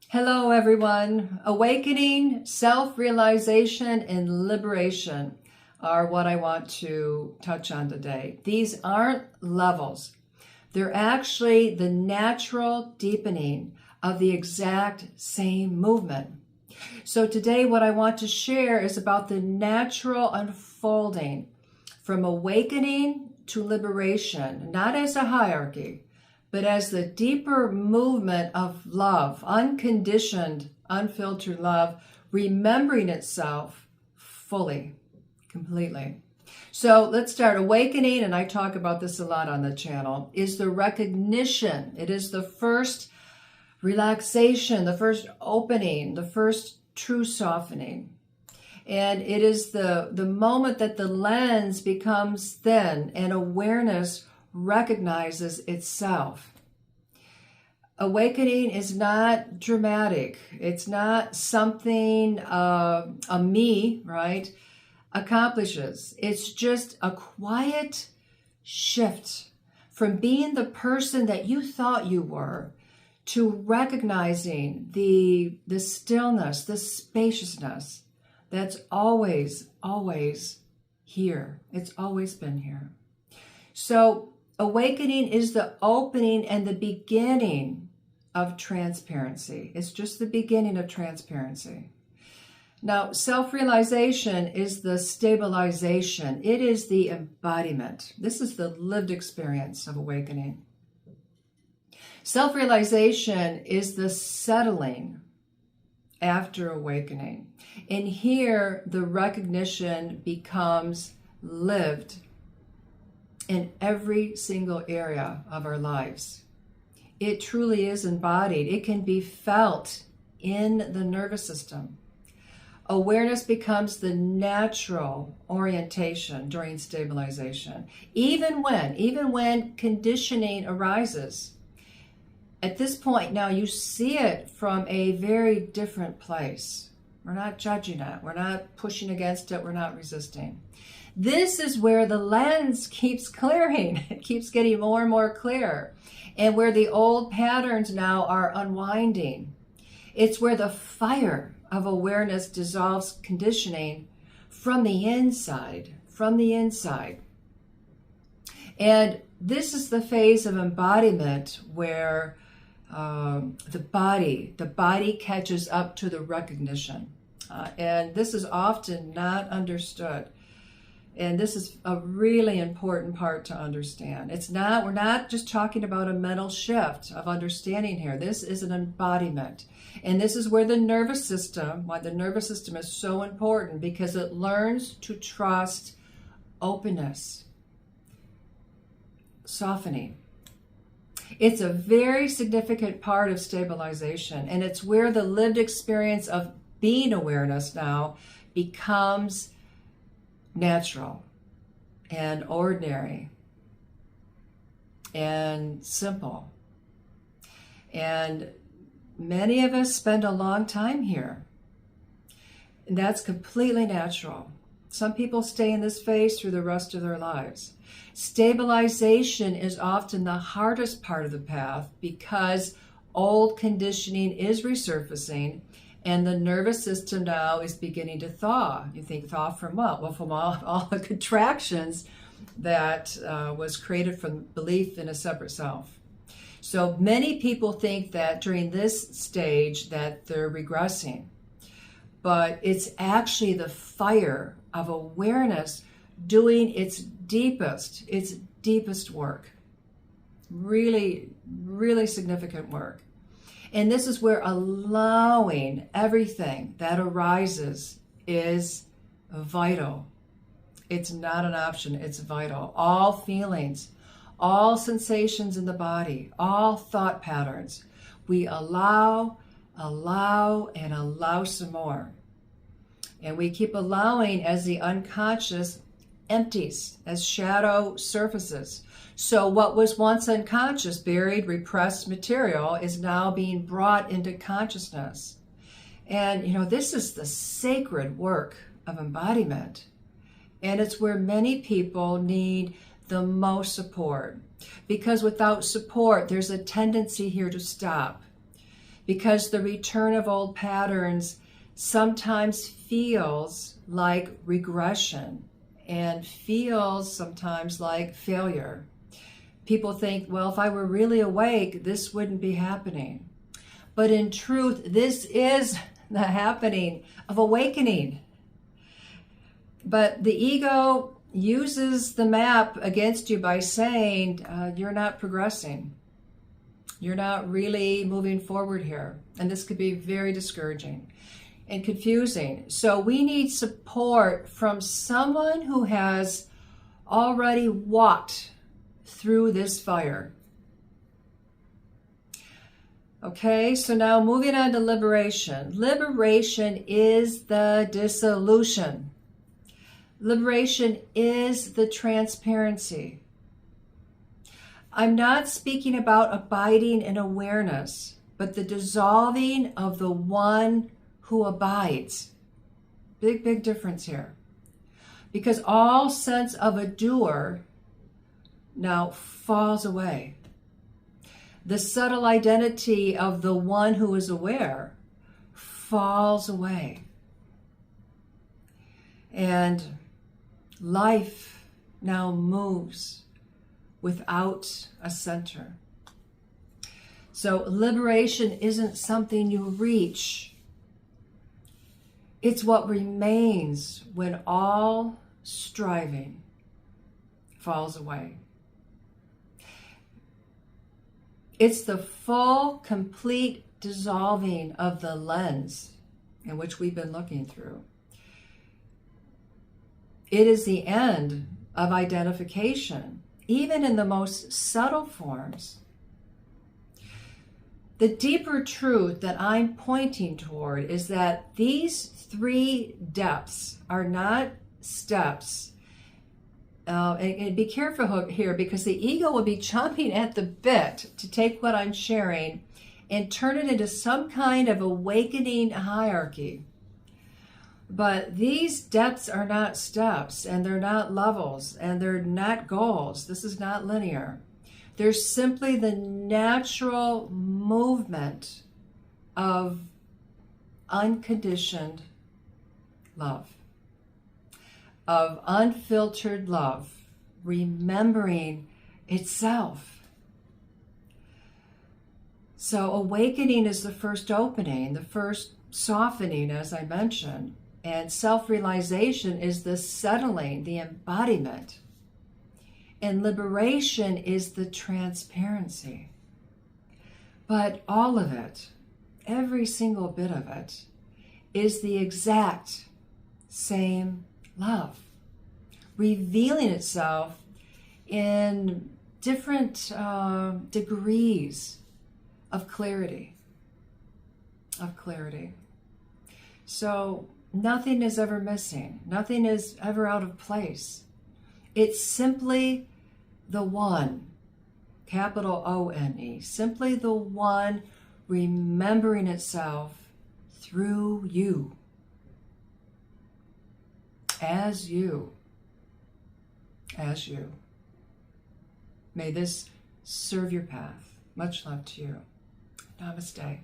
Hello, everyone. Awakening, self-realization, and liberation are what I want to touch on today. These aren't levels. They're actually the natural deepening of the exact same movement. So today what I want to share is about the natural unfolding from awakening to liberation, not as a hierarchy, but as the deeper movement of love, unconditioned, unfiltered love, remembering itself fully, completely. So let's start. Awakening, and I talk about this a lot on the channel, is the recognition. It is the first relaxation, the first opening, the first true softening. And it is the moment that the lens becomes thin and awareness recognizes itself. Awakening is not dramatic. It's not something a me, right, accomplishes. It's just a quiet shift from being the person that you thought you were to recognizing the stillness, the spaciousness that's always here. It's always been here. So awakening is the opening and the beginning of transparency. It's just the beginning of transparency. Now, self-realization is the stabilization. It is the embodiment. This is the lived experience of awakening. Self-realization is the settling after awakening. And here, the recognition becomes lived in every single area of our lives. It truly is embodied. It can be felt in the nervous system. Awareness becomes the natural orientation during stabilization, even when conditioning arises. At this point now, you see it from a very different place. We're not judging it. We're not pushing against it. We're not resisting. This is where the lens keeps clearing. It keeps getting more and more clear. And where the old patterns now are unwinding. It's where the fire of awareness dissolves conditioning from the inside. And this is the phase of embodiment where the body catches up to the recognition. And this is often not understood. And this is a really important part to understand. We're not just talking about a mental shift of understanding here. This is an embodiment. And this is where why the nervous system is so important, because it learns to trust openness, softening. It's a very significant part of stabilization, and it's where the lived experience of being awareness now becomes natural and ordinary and simple. And many of us spend a long time here, and that's completely natural. Some people stay in this phase through the rest of their lives. Stabilization is often the hardest part of the path because old conditioning is resurfacing and the nervous system now is beginning to thaw. You think thaw from what? Well, from all the contractions that was created from belief in a separate self. So many people think that during this stage that they're regressing, but it's actually the fire of awareness doing its deepest work. Really, really significant work. And this is where allowing everything that arises is vital. It's not an option, it's vital. All feelings, all sensations in the body, all thought patterns, we allow, and allow some more. And we keep allowing as the unconscious empties, as shadow surfaces. So what was once unconscious, buried, repressed material is now being brought into consciousness. And, this is the sacred work of embodiment. And it's where many people need the most support. Because without support, there's a tendency here to stop. because the return of old patterns sometimes feels like regression and feels sometimes like failure. People think, well, if I were really awake, this wouldn't be happening. But in truth, this is the happening of awakening. But the ego uses the map against you by saying you're not progressing. You're not really moving forward here. And this could be very discouraging and confusing. So we need support from someone who has already walked through this fire. Okay, so now moving on to liberation. Liberation is the dissolution. Liberation is the transparency. I'm not speaking about abiding in awareness, but the dissolving of the one who abides. Big, big difference here. Because all sense of a doer now falls away. The subtle identity of the one who is aware falls away. And life now moves without a center. So liberation isn't something you reach. It's what remains when all striving falls away. It's the full, complete dissolving of the lens in which we've been looking through. It is the end of identification, even in the most subtle forms. The deeper truth that I'm pointing toward is that these three depths are not steps. And be careful here, because the ego will be chomping at the bit to take what I'm sharing and turn it into some kind of awakening hierarchy. But these depths are not steps, and they're not levels, and they're not goals. This is not linear. They're simply the natural movement of unconditioned love, of unfiltered love, remembering itself. So awakening is the first opening, the first softening, as I mentioned, and self-realization is the settling, the embodiment. And liberation is the transparency. But all of it, every single bit of it, is the exact same love, revealing itself in different degrees of clarity. So nothing is ever missing. Nothing is ever out of place. It's simply the one, capital O-N-E, simply the one remembering itself through you, as you. May this serve your path. Much love to you. Namaste.